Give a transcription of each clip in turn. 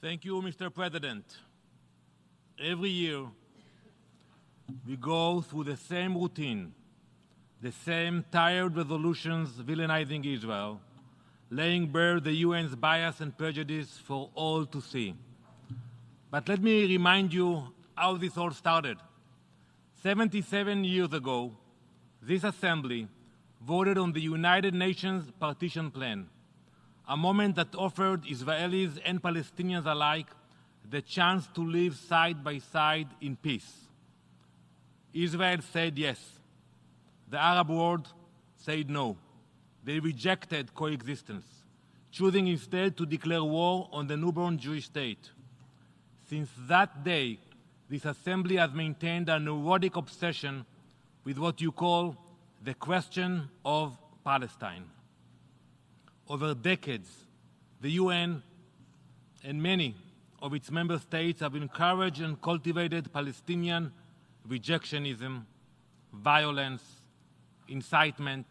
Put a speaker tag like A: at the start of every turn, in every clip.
A: Thank you, Mr. President. Every year, we go through the same routine, the same tired resolutions villainizing Israel, laying bare the UN's bias and prejudice for all to see. But let me remind you how this all started. 77 years ago, this assembly voted on the United Nations partition plan, a moment that offered Israelis and Palestinians alike the chance to live side by side in peace. Israel said yes. The Arab world said no. They rejected coexistence, choosing instead to declare war on the newborn Jewish state. Since that day, this assembly has maintained a neurotic obsession with what you call the question of Palestine. Over decades, the UN and many of its member states have encouraged and cultivated Palestinian rejectionism, violence, incitement,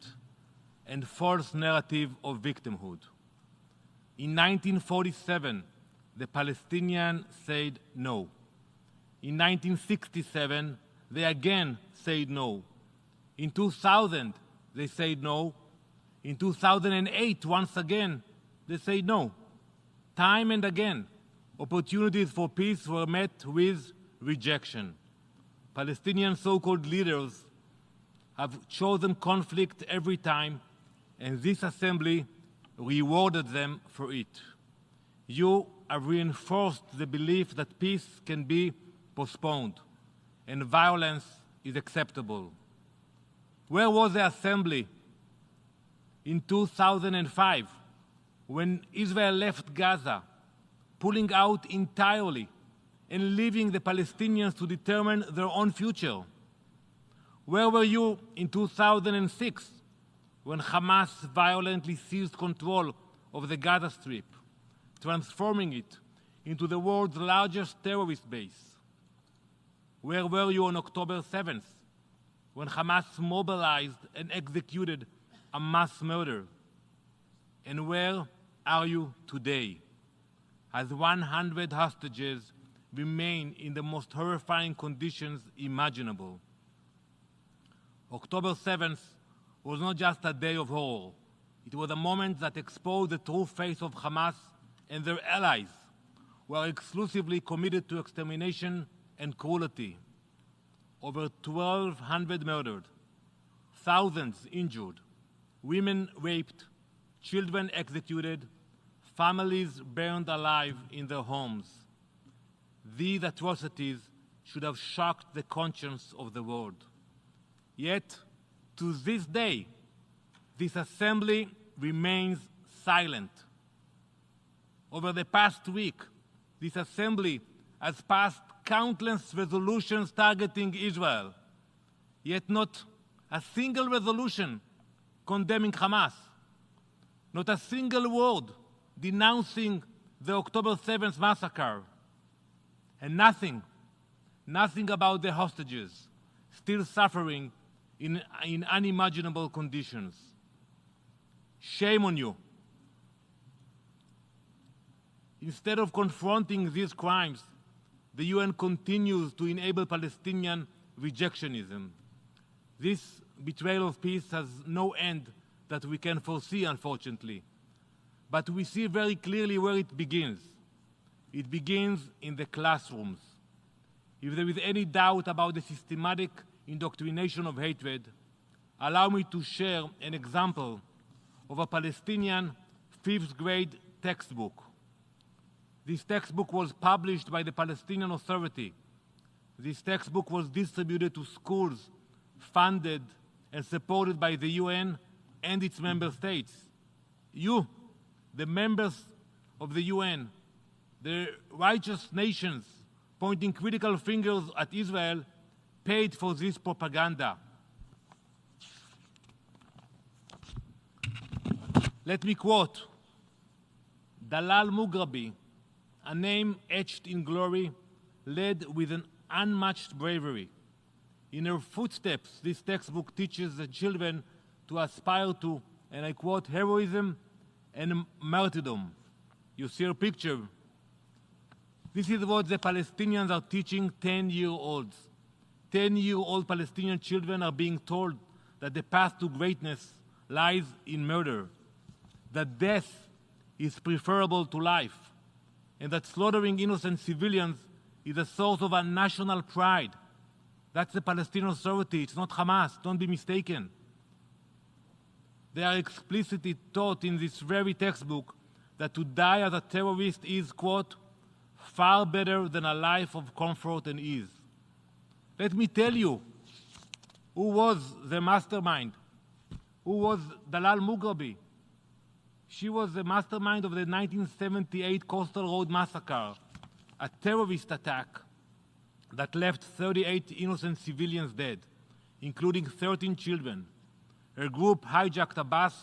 A: and false narrative of victimhood. In 1947, the Palestinians said no. In 1967, they again said no. In 2000, they said no. In 2008, once again, they said no. Time and again, opportunities for peace were met with rejection. Palestinian so-called leaders have chosen conflict every time, and this assembly rewarded them for it. You have reinforced the belief that peace can be postponed and violence is acceptable. Where was the assembly in 2005 when Israel left Gaza, pulling out entirely and leaving the Palestinians to determine their own future? Where were you in 2006 when Hamas violently seized control of the Gaza Strip, transforming it into the world's largest terrorist base? Where were you on October 7th when Hamas mobilized and executed a mass murder? And where are you today, as 100 hostages remain in the most horrifying conditions imaginable? October 7th was not just a day of horror. It was a moment that exposed the true face of Hamas and their allies, who are exclusively committed to extermination and cruelty. Over 1,200 murdered, thousands injured, women raped, children executed, families burned alive in their homes. These atrocities should have shocked the conscience of the world. Yet, to this day, this assembly remains silent. Over the past week, this assembly has passed countless resolutions targeting Israel, yet not a single resolution condemning Hamas, not a single word denouncing the October 7th massacre, and nothing about the hostages still suffering in unimaginable conditions. Shame on you. Instead of confronting these crimes, the UN continues to enable Palestinian rejectionism. This betrayal of peace has no end that we can foresee, unfortunately. But we see very clearly where it begins. It begins in the classrooms. If there is any doubt about the systematic indoctrination of hatred, allow me to share an example of a Palestinian 5th grade textbook. This textbook was published by the Palestinian Authority. This textbook was distributed to schools, funded and supported by the UN and its member states. You, the members of the UN, the righteous nations pointing critical fingers at Israel, paid for this propaganda. Let me quote Dalal Mughrabi, a name etched in glory, led with an unmatched bravery. In her footsteps, this textbook teaches the children to aspire to, and I quote, heroism and martyrdom. You see her picture. This is what the Palestinians are teaching 10-year-olds. 10-year-old Palestinian children are being told that the path to greatness lies in murder, that death is preferable to life, and that slaughtering innocent civilians is a source of a national pride. That's the Palestinian Authority, it's not Hamas, don't be mistaken. They are explicitly taught in this very textbook that to die as a terrorist is, quote, far better than a life of comfort and ease. Let me tell you who was the mastermind, who was Dalal Mughrabi. She was the mastermind of the 1978 Coastal Road Massacre, a terrorist attack that left 38 innocent civilians dead, including 13 children. Her group hijacked a bus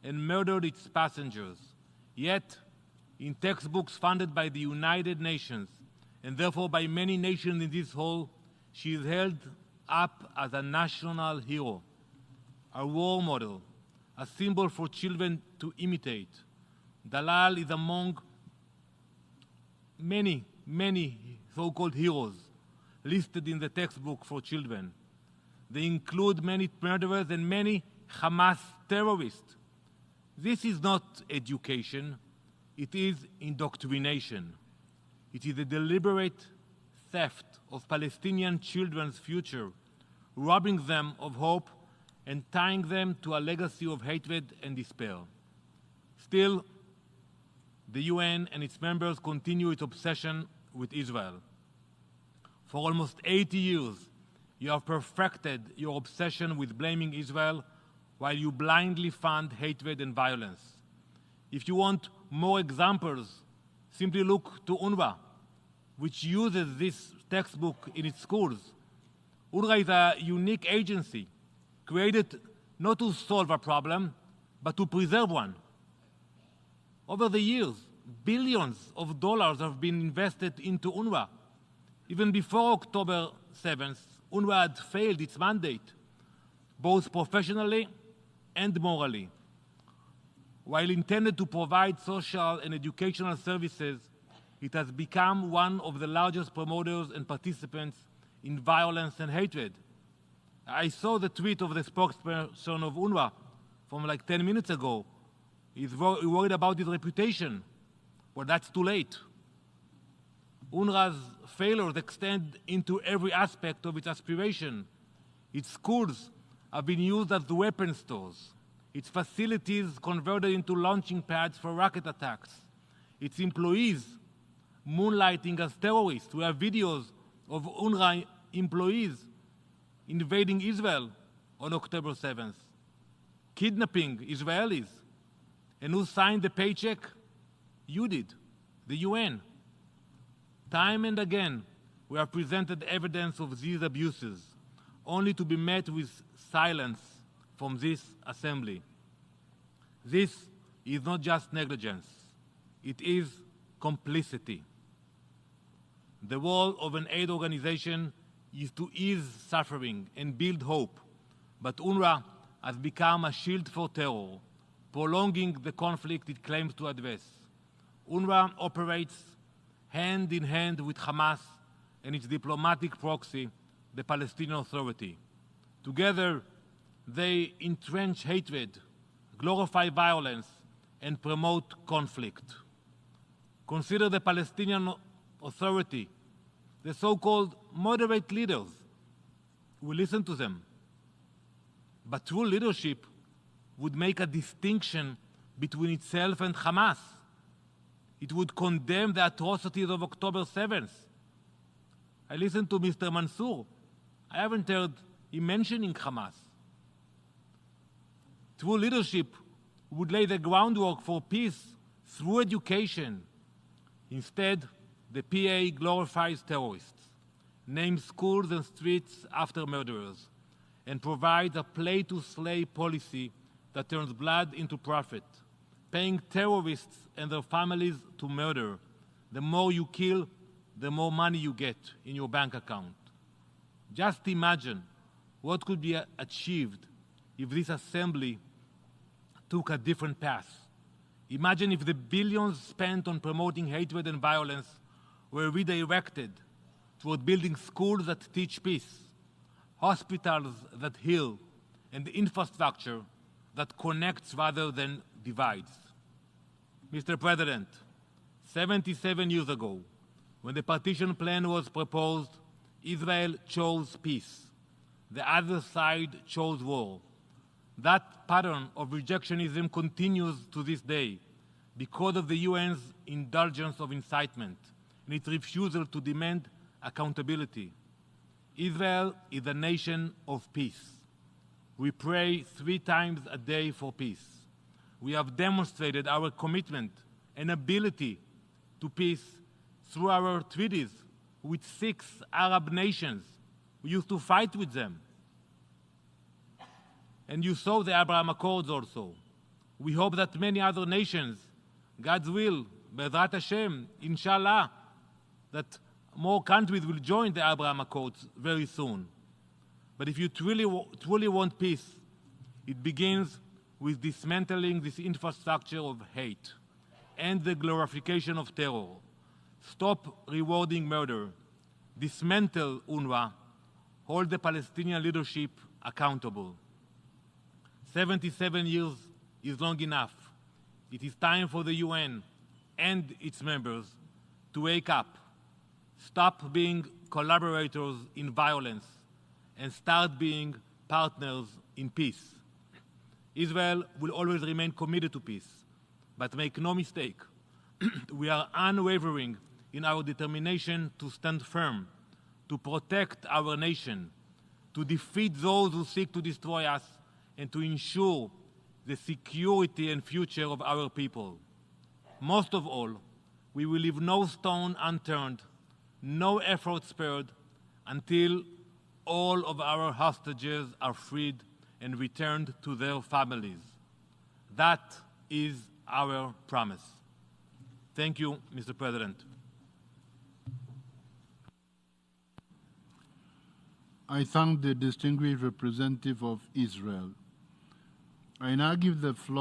A: and murdered its passengers. Yet, in textbooks funded by the United Nations, and therefore by many nations in this hall, she is held up as a national hero, a role model, a symbol for children to imitate. Dalal is among many, many so-called heroes listed in the textbook for children. They include many murderers and many Hamas terrorists. This is not education, it is indoctrination. It is a deliberate theft of Palestinian children's future, robbing them of hope and tying them to a legacy of hatred and despair. Still, the UN and its members continue its obsession with Israel. For almost 80 years, you have perfected your obsession with blaming Israel while you blindly fund hatred and violence. If you want more examples, simply look to UNRWA, which uses this textbook in its schools. UNRWA is a unique agency created not to solve a problem, but to preserve one. Over the years, billions of dollars have been invested into UNRWA. Even before October 7th, UNRWA had failed its mandate, both professionally and morally. While intended to provide social and educational services, it has become one of the largest promoters and participants in violence and hatred. I saw the tweet of the spokesperson of UNRWA from like 10 minutes ago. He's worried about his reputation. Well, that's too late. UNRWA's failures extend into every aspect of its aspiration. Its schools have been used as weapon stores. Its facilities converted into launching pads for rocket attacks. Its employees moonlighting as terrorists. We have videos of UNRWA employees invading Israel on October 7th, kidnapping Israelis. And who signed the paycheck? You did, the UN. Time and again, we have presented evidence of these abuses, only to be met with silence from this assembly. This is not just negligence, it is complicity. The role of an aid organization is to ease suffering and build hope, but UNRWA has become a shield for terror, prolonging the conflict it claims to address. UNRWA operates hand in hand with Hamas and its diplomatic proxy, the Palestinian Authority. Together, they entrench hatred, glorify violence, and promote conflict. Consider the Palestinian Authority, the so-called moderate leaders. We listen to them. But true leadership would make a distinction between itself and Hamas. It would condemn the atrocities of October 7th. I listened to Mr. Mansour. I haven't heard him mentioning Hamas. True leadership would lay the groundwork for peace through education. Instead, the PA glorifies terrorists, names schools and streets after murderers, and provides a play-to-slay policy that turns blood into profit, paying terrorists and their families to murder. The more you kill, the more money you get in your bank account. Just imagine what could be achieved if this assembly took a different path. Imagine if the billions spent on promoting hatred and violence were redirected toward building schools that teach peace, hospitals that heal, and infrastructure that connects rather than divides. Mr. President, 77 years ago, when the partition plan was proposed, Israel chose peace. The other side chose war. That pattern of rejectionism continues to this day because of the UN's indulgence of incitement and its refusal to demand accountability. Israel is a nation of peace. We pray 3 times a day for peace. We have demonstrated our commitment and ability to peace through our treaties with 6 Arab nations. We used to fight with them. And you saw the Abraham Accords also. We hope that many other nations, God's will, Be'ezrat Hashem, Inshallah, that more countries will join the Abraham Accords very soon. But if you truly want peace, it begins with dismantling this infrastructure of hate and the glorification of terror. Stop rewarding murder. Dismantle UNRWA. Hold the Palestinian leadership accountable. 77 years is long enough. It is time for the UN and its members to wake up, stop being collaborators in violence, and start being partners in peace. Israel will always remain committed to peace, but make no mistake, we are unwavering in our determination to stand firm, to protect our nation, to defeat those who seek to destroy us, and to ensure the security and future of our people. Most of all, we will leave no stone unturned, no effort spared, until all of our hostages are freed and returned to their families. That is our promise. Thank you, Mr. President.
B: I thank the distinguished representative of Israel. I now give the floor